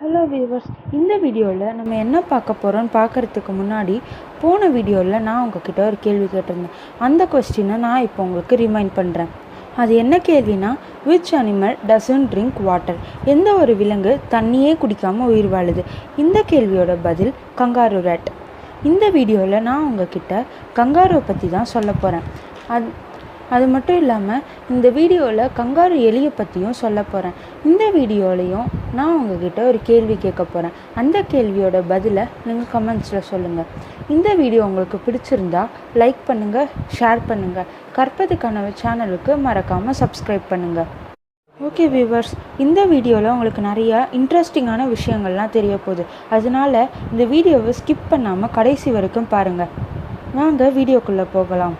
Hello viewers, இந்த வீடியோவில் நம்ம என்ன பார்க்க போகிறோம்னு பார்க்குறதுக்கு முன்னாடி போன வீடியோவில் நான் உங்ககிட்ட ஒரு கேள்வி கேட்டிருந்தேன். அந்த கொஸ்டினை நான் இப்போ உங்களுக்கு ரிமைண்ட் பண்ணுறேன். அது என்ன கேள்வினா, which animal doesn't drink water? எந்த ஒரு விலங்கு தண்ணியே குடிக்காமல் உயிர் வாழுது? இந்த கேள்வியோட பதில் கங்காரு ரேட். இந்த வீடியோவில் நான் உங்ககிட்ட கங்காரு பற்றி தான் சொல்ல போகிறேன். அது மட்டும் இல்லாமல் இந்த வீடியோவில் கங்காரு எலியை பற்றியும் சொல்ல போகிறேன். இந்த வீடியோலையும் நான் உங்ககிட்ட ஒரு கேள்வி கேட்க போகிறேன். அந்த கேள்வியோட பதிலை நீங்கள் கமெண்ட்ஸில் சொல்லுங்கள். இந்த வீடியோ உங்களுக்கு பிடிச்சிருந்தா லைக் பண்ணுங்கள், ஷேர் பண்ணுங்கள். கற்பது கனவு சேனலுக்கு மறக்காமல் சப்ஸ்கிரைப் பண்ணுங்கள். ஓகே வியூவர்ஸ், இந்த வீடியோவில் உங்களுக்கு நிறையா இன்ட்ரெஸ்டிங்கான விஷயங்கள்லாம் தெரிய போகுது. அதனால் இந்த வீடியோவை ஸ்கிப் பண்ணாமல் கடைசி வரைக்கும் பாருங்கள். நாங்கள் வீடியோக்குள்ளே போகலாம்.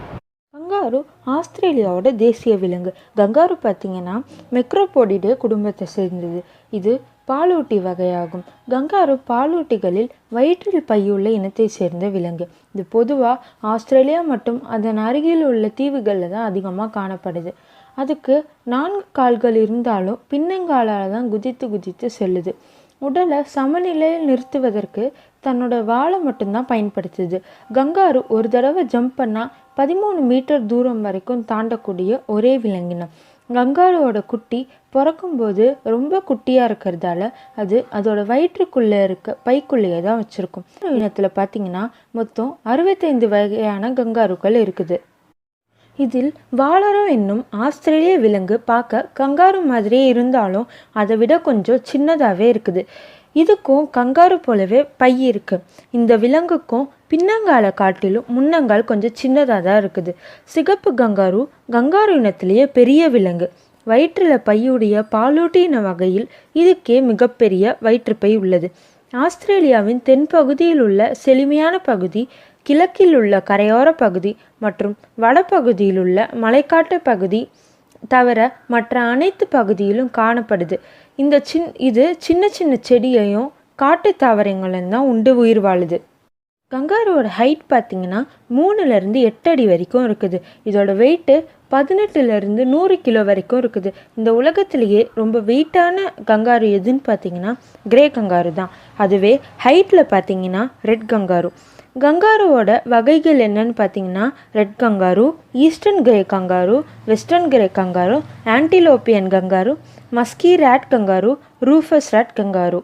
கங்காரு ஆஸ்திரேலியாவோட தேசிய விலங்கு. கங்காரு பார்த்திங்கன்னா மெக்ரோபோடிடே குடும்பத்தை சேர்ந்தது. இது பாலூட்டி வகையாகும். கங்காரு பாலூட்டிகளில் வயிற்றில் பையுள்ள இனத்தை சேர்ந்த விலங்கு. இது பொதுவாக ஆஸ்திரேலியா மற்றும் அதன் அருகில் உள்ள தீவுகளில் தான் அதிகமாக காணப்படுது. அதுக்கு 4 கால்கள் இருந்தாலும் பின்னங்காலால் தான் குதித்து செல்லுது. உடலை சமநிலையில் நிறுத்துவதற்கு தன்னோட வாழை மட்டும்தான் பயன்படுத்துது. கங்காரு ஒரு தடவை ஜம்ப் பண்ணால் 13 மீட்டர் தூரம் வரைக்கும் தாண்டக்கூடிய ஒரே விலங்கினம். கங்காருவோட குட்டி பிறக்கும்போது ரொம்ப குட்டியாக இருக்கிறதால அதோட வயிற்றுக்குள்ளே இருக்க பைக்குள்ளேயே தான் வச்சுருக்கும். இனத்தில் பார்த்திங்கன்னா மொத்தம் 65 வகையான கங்காருக்கள் இருக்குது. இதில் வாலரோ என்னும் ஆஸ்திரேலிய விலங்கு பார்க்க கங்காரு மாதிரியே இருந்தாலும் அதை விட கொஞ்சம் சின்னதாகவே இருக்குது. இதுக்கும் கங்காரு போலவே பை இருக்குது. இந்த விலங்குக்கும் பின்னங்கால காட்டிலும் முன்னங்கால் கொஞ்சம் சின்னதாக தான் இருக்குது. சிகப்பு கங்காரு கங்காரு இனத்திலேயே பெரிய விலங்கு. வயிற்றில் பையுடைய பாலூட்டின வகையில் இதுக்கே மிகப்பெரிய வயிற்றுப்பை உள்ளது. ஆஸ்திரேலியாவின் தென்பகுதியில் உள்ள செழுமையான பகுதி, கிழக்கில் உள்ள கரையோர பகுதி மற்றும் வடபகுதியில் உள்ள மலைக்காட்டு பகுதி தவிர மற்ற அனைத்து பகுதியிலும் காணப்படுது. இது சின்ன சின்ன செடியையும் காட்டு தாவரங்களையும் தான் உண்டு உயிர் வாழுது. கங்காருவோட ஹைட் பார்த்திங்கன்னா 3லேருந்து 8 அடி வரைக்கும் இருக்குது. இதோட வெயிட்டு 18லேருந்து 100 கிலோ வரைக்கும் இருக்குது. இந்த உலகத்திலேயே ரொம்ப வெயிட்டான கங்காரு எதுன்னு பார்த்தீங்கன்னா கிரே கங்காரு தான். அதுவே ஹைட்டில் பார்த்தீங்கன்னா ரெட் கங்காரு. கங்காருவோட வகைகள் என்னன்னு பார்த்தீங்கன்னா red kangaroo, eastern grey kangaroo, western grey kangaroo, antilopine kangaroo, musky rat kangaroo, rufous rat kangaroo.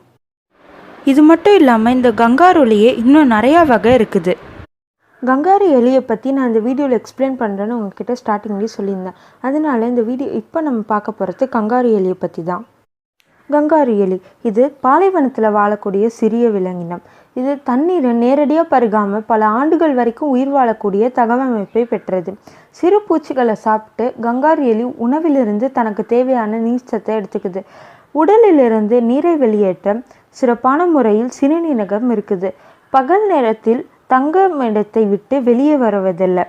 இது மட்டும் இல்லாமல் இந்த கங்காருலேயே இன்னும் நிறையா வகை இருக்குது. கங்காரு எலியை பற்றி நான் இந்த வீடியோவில் எக்ஸ்பிளைன் பண்ணுறேன்னு உங்ககிட்ட ஸ்டார்டிங்லேயே சொல்லியிருந்தேன். அதனால இந்த வீடியோ இப்போ நம்ம பார்க்க போகிறது கங்காரு எலியை பற்றி தான். கங்காரு எலி இது பாலைவனத்தில் வாழக்கூடிய சிறிய விலங்கினம். இது தண்ணீரை நேரடியாக பருகாமல் பல ஆண்டுகள் வரைக்கும் உயிர் வாழக்கூடிய தகவமைப்பை பெற்றது. சிறு பூச்சிகளை சாப்பிட்டு கங்காரு எலி உணவிலிருந்து தனக்கு தேவையான நீர்ச்சத்தை எடுத்துக்குது. உடலிலிருந்து நீரை வெளியேற்ற சிறப்பான முறையில் சிறுநீரகம் இருக்குது. பகல் நேரத்தில் தங்குமிடத்தை விட்டு வெளியே வருவதில்லை.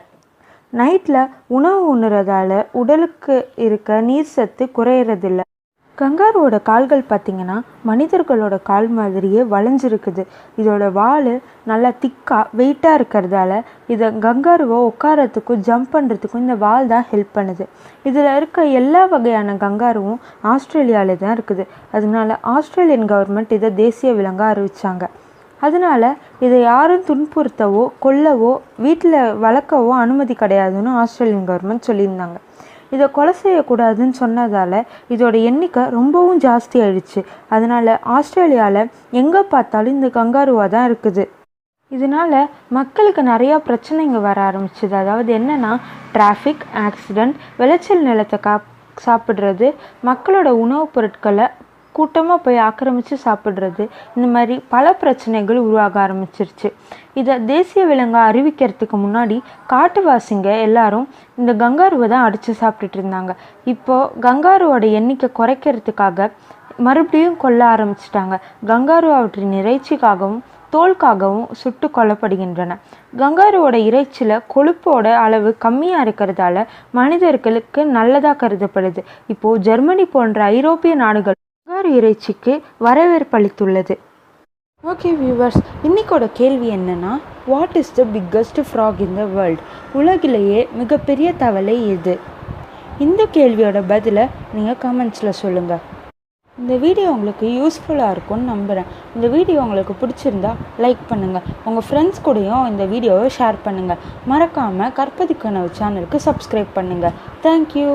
நைட்டில் உணவு உண்ணுறதால உடலுக்கு இருக்க நீர் சத்து குறையறதில்லை. கங்காருவோட கால்கள் பார்த்திங்கன்னா மனிதர்களோட கால் மாதிரியே வளைஞ்சிருக்குது. இதோட வால் நல்லா திக்காக வெயிட்டாக இருக்கிறதால இதை கங்காருவை உட்காரத்துக்கும் ஜம்ப் பண்ணுறதுக்கும் இந்த வால் தான் ஹெல்ப் பண்ணுது. இதில் இருக்க எல்லா வகையான கங்காருவும் ஆஸ்திரேலியாவில் தான் இருக்குது. அதனால ஆஸ்திரேலியன் கவர்மெண்ட் இதை தேசிய விலங்காக அறிவித்தாங்க. அதனால் இதை யாரும் துன்புறுத்தவோ கொல்லவோ வீட்டில் வளர்க்கவோ அனுமதி கிடையாதுன்னு ஆஸ்திரேலியன் கவர்மெண்ட் சொல்லியிருந்தாங்க. இதை கொலை செய்யக்கூடாதுன்னு சொன்னதால் இதோட எண்ணிக்கை ரொம்பவும் ஜாஸ்தி ஆயிடுச்சு. அதனால் ஆஸ்திரேலியாவில் எங்கே பார்த்தாலும் இந்த கங்காருவாக தான் இருக்குது. இதனால் மக்களுக்கு நிறையா பிரச்சனைங்க வர ஆரம்பிச்சுது. அதாவது என்னென்னா டிராஃபிக் ஆக்சிடெண்ட், விளைச்சல் நிலத்தை சாப்பிட்றது, மக்களோட உணவுப் பொருட்களை கூட்டமாக போய் ஆக்கிரமித்து சாப்பிட்றது, இந்த மாதிரி பல பிரச்சனைகள் உருவாக ஆரம்பிச்சிருச்சு. இதை தேசிய விலங்காக அறிவிக்கிறதுக்கு முன்னாடி காட்டுவாசிங்க எல்லாரும் இந்த கங்காருவை தான் அடித்து சாப்பிட்டுட்டு இருந்தாங்க. இப்போது கங்காருவோட எண்ணிக்கை குறைக்கிறதுக்காக மறுபடியும் கொல்ல ஆரம்பிச்சிட்டாங்க. கங்காரு அவற்றின் இறைச்சிக்காகவும் தோலுக்காகவும் சுட்டு கொல்லப்படுகின்றன. கங்காருவோட இறைச்சியில் கொழுப்போட அளவு கம்மியாக இருக்கிறதால மனிதர்களுக்கு நல்லதாக கருதப்படுது. இப்போது ஜெர்மனி போன்ற ஐரோப்பிய நாடுகள் கங்காரு இறைச்சிக்கு வரவேற்பளித்துள்ளது. ஓகே வியூவர்ஸ், இன்னைக்கோட கேள்வி என்னன்னா, what is the biggest frock in the world? உலகிலேயே மிகப்பெரிய தவளை எது? இந்த கேள்வியோட பதிலை நீங்கள் கமெண்ட்ஸில் சொல்லுங்கள். இந்த வீடியோ உங்களுக்கு யூஸ்ஃபுல்லாக இருக்கும்னு நம்புகிறேன். இந்த வீடியோ உங்களுக்கு பிடிச்சிருந்தா லைக் பண்ணுங்கள். உங்கள் ஃப்ரெண்ட்ஸ் கூடயும் இந்த வீடியோவை ஷேர் பண்ணுங்கள். மறக்காமல் கற்பதி கனவு சேனலுக்கு சப்ஸ்கிரைப் பண்ணுங்கள். தேங்க்யூ.